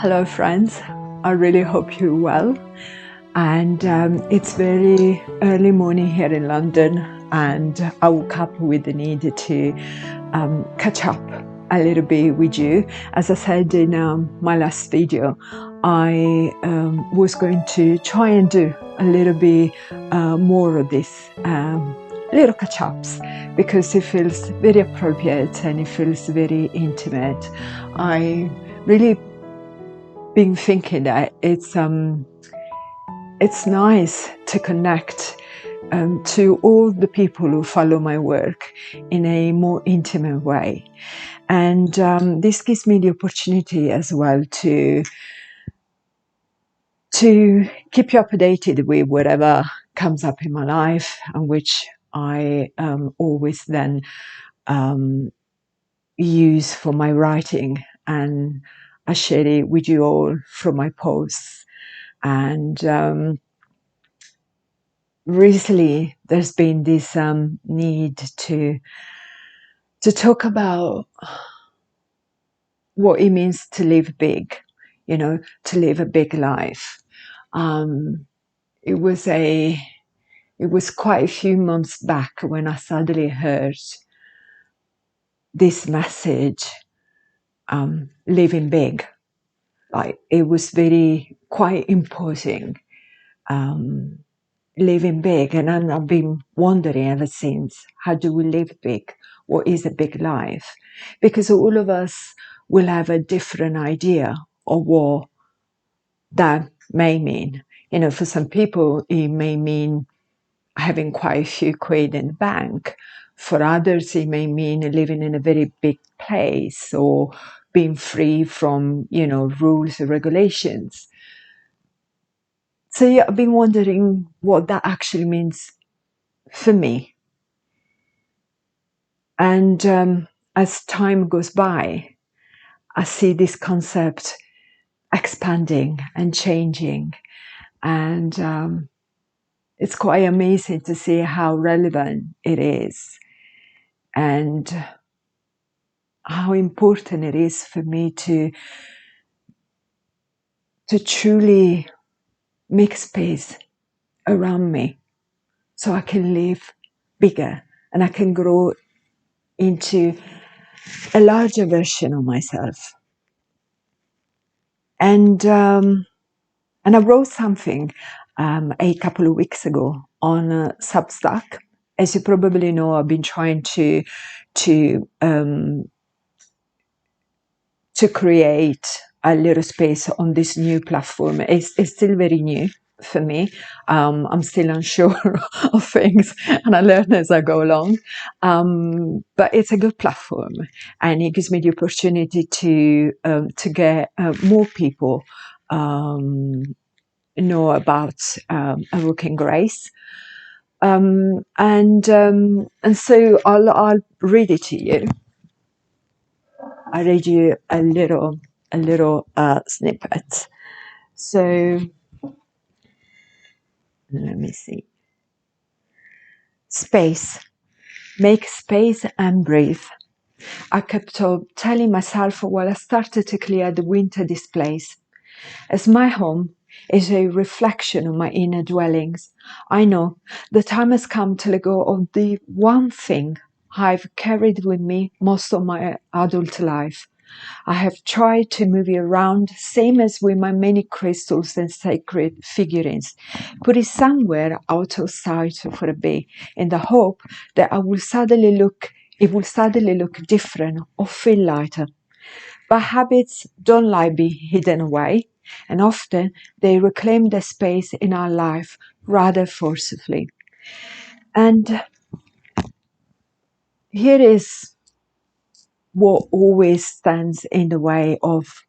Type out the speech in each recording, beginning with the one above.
Hello friends, I really hope you're well, and it's very early morning here in London, and I woke up with the need to catch up a little bit with you. As I said in my last video, I was going to try and do a little bit more of this little catch-ups because it feels very appropriate and it feels very intimate. I really been thinking that it's nice to connect to all the people who follow my work in a more intimate way, and this gives me the opportunity as well to keep you updated with whatever comes up in my life, and which I always then use for my writing, and I share it with you all from my posts. And recently there's been this need to talk about what it means to live big, to live a big life. It was quite a few months back when I suddenly heard this message, living big. Like, it was quite imposing, living big. And I've been wondering ever since, how do we live big? What is a big life? Because all of us will have a different idea of what that may mean. For some people, it may mean having quite a few quid in the bank. For others, it may mean living in a very big place or being free from, rules or regulations. So yeah, I've been wondering what that actually means for me. And as time goes by, I see this concept expanding and changing. And it's quite amazing to see how relevant it is and how important it is for me to truly make space around me so I can live bigger and I can grow into a larger version of myself. And I wrote something a couple of weeks ago on Substack. As you probably know, I've been trying to create a little space on this new platform. It's still very new for me. I'm still unsure of things, and I learn as I go along. But it's a good platform, and it gives me the opportunity to get more people know about A Walk in Grace. And so I'll read it to you. I read you a little snippet. So let me see. Space. Make space and breathe. I kept on telling myself while I started to clear the winter displays. As my home is a reflection of my inner dwellings, I know the time has come to let go of the one thing I've carried with me most of my adult life. I have tried to move it around, same as with my many crystals and sacred figurines, put it somewhere out of sight for a bit, in the hope that it will suddenly look different or feel lighter. But habits don't like being hidden away, and often they reclaim their space in our life rather forcibly. And here is what always stands in the way of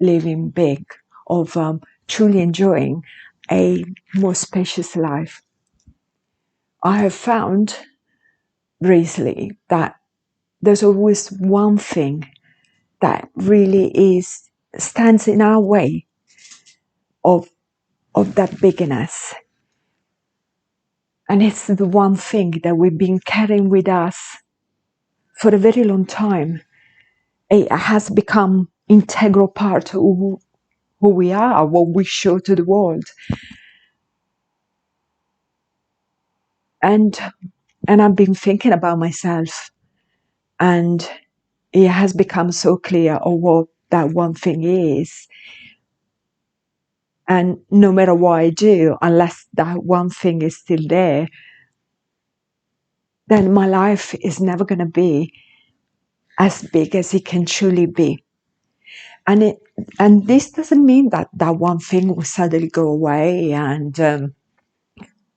living big, of truly enjoying a more spacious life. I have found recently that there's always one thing that really stands in our way of that bigness. And it's the one thing that we've been carrying with us for a very long time. It has become integral part of who we are, what we show to the world. And I've been thinking about myself, and it has become so clear of what that one thing is. And no matter what I do, unless that one thing is still there, then my life is never going to be as big as it can truly be. And this doesn't mean that that one thing will suddenly go away and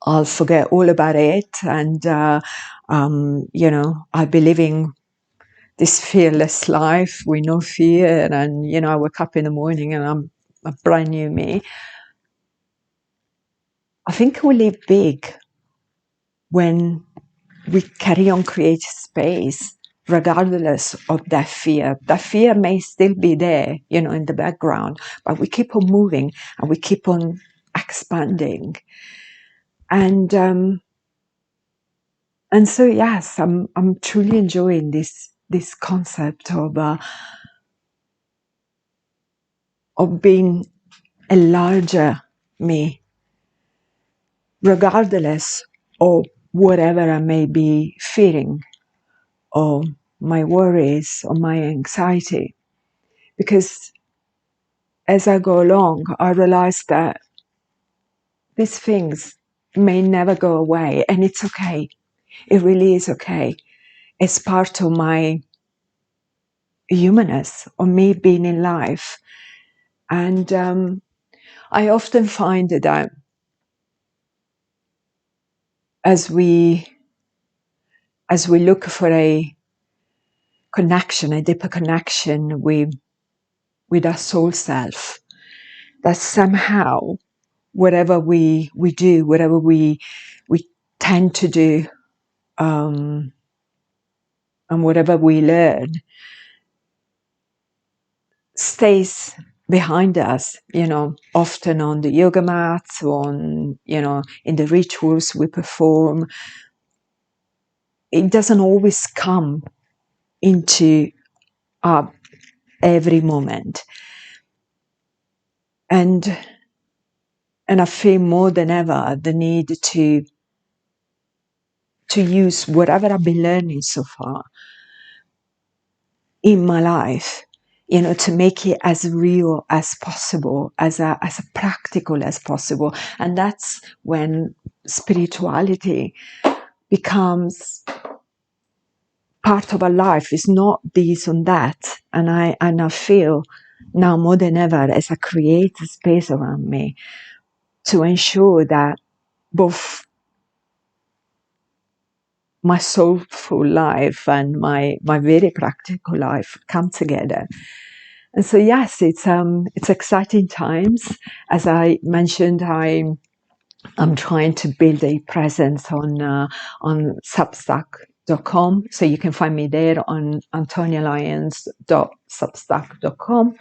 I'll forget all about it, and I'll be living this fearless life with no fear, and I wake up in the morning and I'm a brand new me. I think we live big when we carry on creating space regardless of that fear. That fear may still be there, in the background, but we keep on moving and we keep on expanding. And so yes, I'm truly enjoying this concept of being a larger me, regardless of whatever I may be feeling, or my worries or my anxiety. Because as I go along, I realize that these things may never go away, and it's okay. It really is okay. It's part of my humanness, of me being in life. And I often find that as we look for a connection, a deeper connection with our soul self, that somehow whatever we do, whatever we tend to do, and whatever we learn stays behind us, often on the yoga mats, in the rituals we perform. It doesn't always come into our every moment. And I feel more than ever the need to use whatever I've been learning so far in my life, to make it as real as possible, as practical as possible. And that's when spirituality becomes part of our life. It's not this and that. And I feel now more than ever, as I create a space around me, to ensure that both my soulful life and my very practical life come together. And so yes, it's exciting times. As I mentioned, I'm trying to build a presence on Substack.com, so you can find me there on antonialyons.substack.com.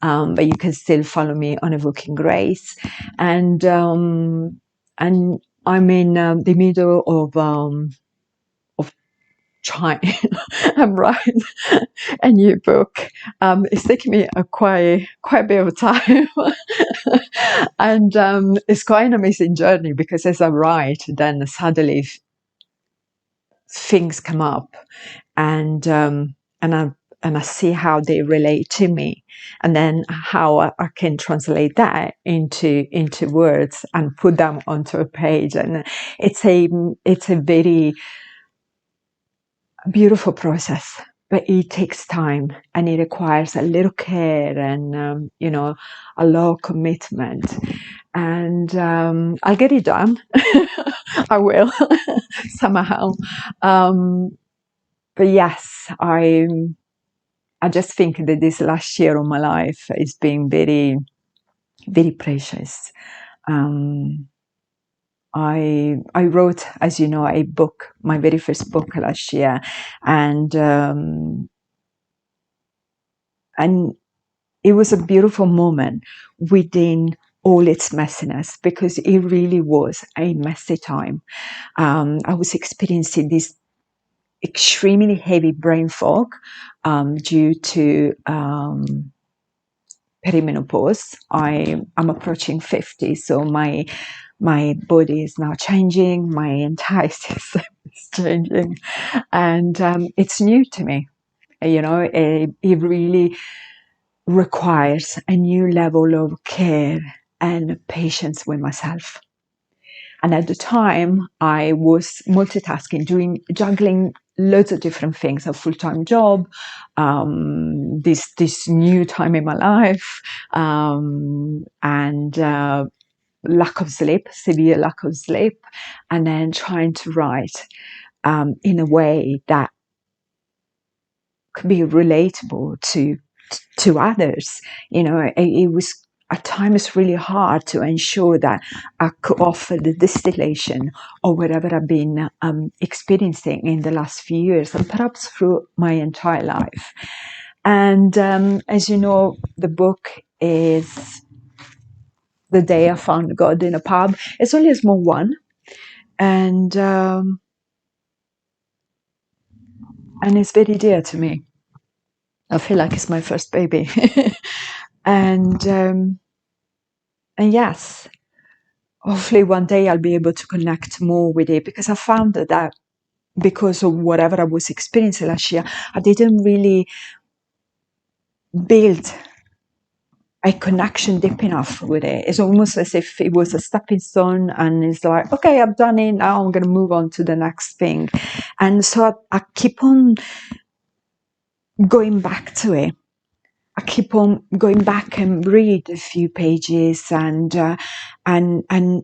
But you can still follow me on Evoking Grace, and I'm in the middle of trying. I'm writing a new book. It's taken me quite a bit of time, and it's quite an amazing journey, because as I write, then suddenly things come up, and I see how they relate to me, and then how I can translate that into words and put them onto a page. And it's a very beautiful process, but it takes time, and it requires a little care and a lot of commitment. And I'll get it done. I will somehow. But yes, I just think that this last year of my life is being very, very precious. I wrote, as you know, a book, my very first book last year, and it was a beautiful moment within all its messiness, because it really was a messy time. I was experiencing this extremely heavy brain fog due to perimenopause. I'm approaching 50, so my body is now changing, my entire system is changing, and it's new to me. It really requires a new level of care and patience with myself. And at the time, I was multitasking, juggling loads of different things, a full-time job, this new time in my life, and lack of sleep, severe lack of sleep, and then trying to write in a way that could be relatable to others. It was at times really hard to ensure that I could offer the distillation of whatever I've been experiencing in the last few years, and perhaps through my entire life. And as you know, the book is The Day I Found God in a Pub. It's only a small one, and it's very dear to me. I feel like it's my first baby. and yes, hopefully one day I'll be able to connect more with it, because I found that because of whatever I was experiencing last year, I didn't really build a connection deep enough with it. It's almost as if it was a stepping stone, and it's like, okay, I've done it, now I'm going to move on to the next thing. And so I keep on going back to it. I keep on going back and read a few pages and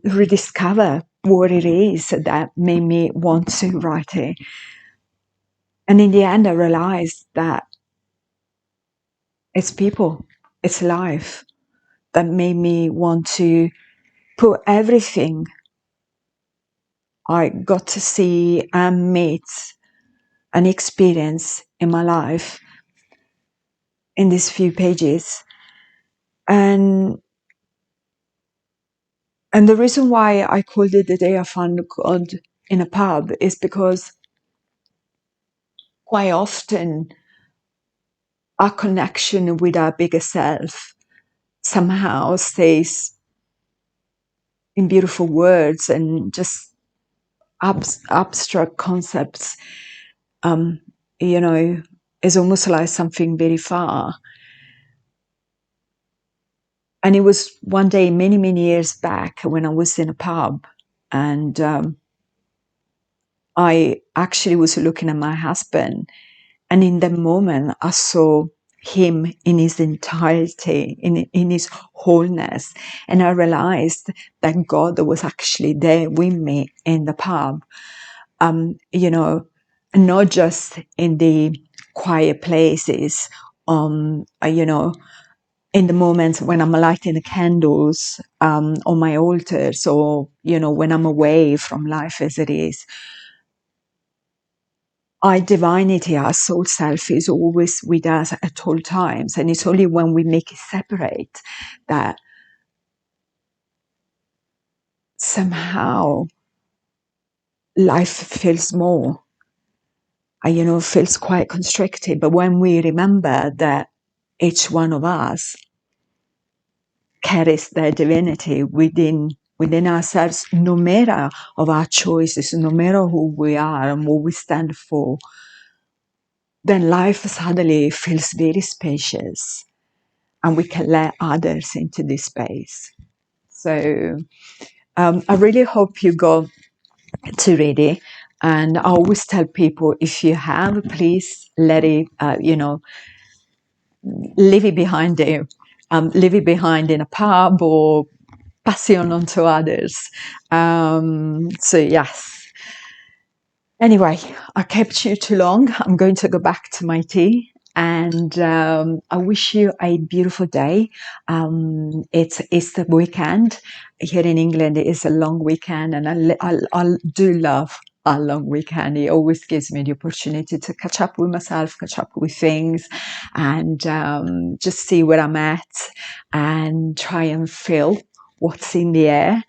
rediscover what it is that made me want to write it. And in the end, I realized that it's people, it's life that made me want to put everything I got to see and meet and experience in my life in these few pages. And the reason why I called it The Day I Found God in a Pub is because quite often our connection with our bigger self somehow stays in beautiful words and just abstract concepts. Is almost like something very far. And it was one day many, many years back when I was in a pub, and I actually was looking at my husband, and in that moment I saw him in his entirety, in his wholeness, and I realized that God was actually there with me in the pub. Not just in the quiet places, in the moments when I'm lighting the candles on my altars, or, when I'm away from life as it is. Our divinity, our soul self, is always with us at all times. And it's only when we make it separate that somehow life feels more, feels quite constricted. But when we remember that each one of us carries their divinity within ourselves, no matter of our choices, no matter who we are and what we stand for, then life suddenly feels very spacious, and we can let others into this space. So I really hope you go to read it. And I always tell people, if you have, please let it, leave it behind you. Leave it behind in a pub, or pass it on to others. So yes. Anyway, I kept you too long. I'm going to go back to my tea, and I wish you a beautiful day. It's the weekend here in England. It is a long weekend, and I do love a long weekend. It always gives me the opportunity to catch up with myself, catch up with things, and just see where I'm at, and try and feel what's in the air,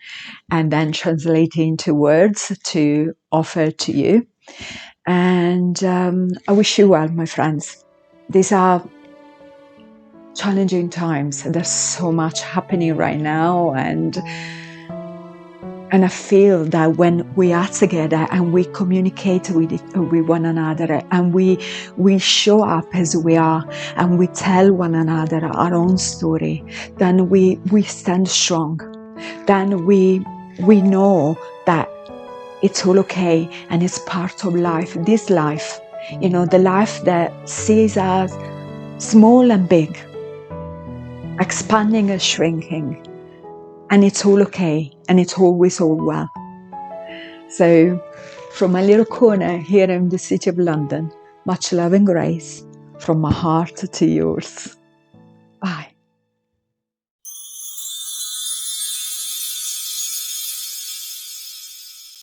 and then translate it into words to offer to you. And I wish you well, my friends. These are challenging times. There's so much happening right now, and I feel that when we are together and we communicate with one another, and we show up as we are, and we tell one another our own story, then we stand strong. Then we know that it's all okay, and it's part of life. This life, the life that sees us small and big, expanding and shrinking, and it's all okay, and it's always all well. So, from my little corner here in the city of London, much love and grace from my heart to yours. Bye.